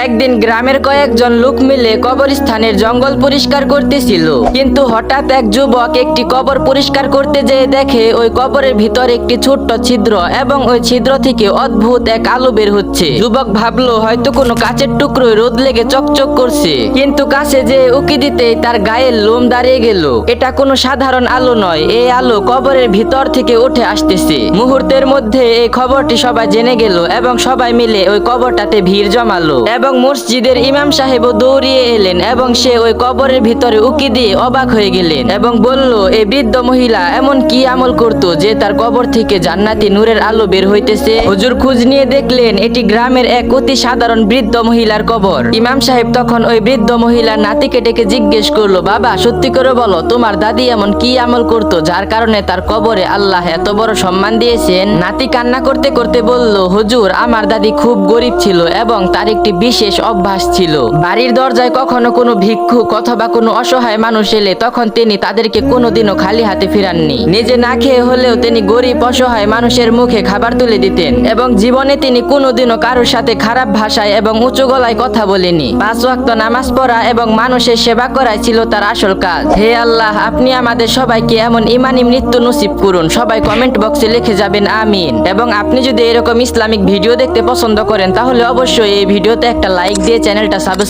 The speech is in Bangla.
একদিন গ্রামের কয়েকজন লোক মিলে কবরস্থানের জঙ্গল পরিষ্কার করতেছিল, কিন্তু হঠাৎ এক যুবক একটি কবর পরিষ্কার করতে যেয়ে দেখে ওই কবরের ভিতর একটি ছোট্ট ছিদ্র এবং ওই ছিদ্র থেকে অদ্ভুত এক আলো বের হচ্ছে। যুবক ভাবলো হয়তো কোনো কাচের টুকরোয় রোদ লেগে চকচক করছে, কিন্তু কাছে যে উকি দিতেই তার গায়ের লোম দাঁড়িয়ে গেল। এটা কোনো সাধারণ আলো নয়, এই আলো কবরের ভিতর থেকে উঠে আসতেছে। মুহূর্তের মধ্যে এই খবরটি সবাই জেনে গেল এবং সবাই মিলে ওই কবরটাতে ভিড় জমালো এবং মসজিদের ইমাম সাহেবও দৌড়িয়ে এলেন এবং সে ওই কবরের ভিতরে উকি দিয়ে অবাক হয়ে গেলেন এবং বলল, এই বৃদ্ধ মহিলা এমন কি আমল করতো যে তার কবর থেকে জান্নাতি নূরের আলো বের হইতেছে। হুজুর খোঁজ নিয়ে দেখলেন এটি গ্রামের এক অতি সাধারণ বৃদ্ধ মহিলার কবর। ইমাম সাহেব তখন ওই বৃদ্ধ মহিলার নাতিকে ডেকে জিজ্ঞেস করলো, বাবা সত্যি করে বলো তোমার দাদি এমন কি আমল করতো যার কারণে তার কবরে আল্লাহ এত বড় সম্মান দিয়েছেন? নাতি কান্না করতে করতে বলল, হুজুর আমার দাদি খুব গরিব ছিল এবং তার একটি বিশেষ অভ্যাস ছিল। বাড়ির দরজায় কখনো কোনো ভিক্ষুক অথবা কোনো অসহায় মানুষ এলে তখন তিনি তাদেরকে কোনোদিনও খালি হাতে ফিরাননি। নিজে না খেয়ে হলেও তিনি গরিব অসহায় মানুষের মুখে খাবার তুলে দিতেন এবং জীবনে তিনি কোনোদিনও কারোর সাথে খারাপ ভাষায় এবং উঁচু গলায় কথা বলেনি। 5 ওয়াক্ত নামাজ পড়া এবং মানুষের সেবা করাই ছিল তার আসল কাজ। হে আল্লাহ, আপনি আমাদের সবাইকে এমন ইমানি মৃত্যু নসিব করুন। সবাই কমেন্ট বক্সে লিখে যাবেন আমিন। এবং আপনি যদি এরকম ইসলামিক ভিডিও দেখতে পছন্দ করেন তাহলে অবশ্যই এই ভিডিওতে একটা লাইক দিয়ে চ্যানেলটা সাবস্ক্রাইব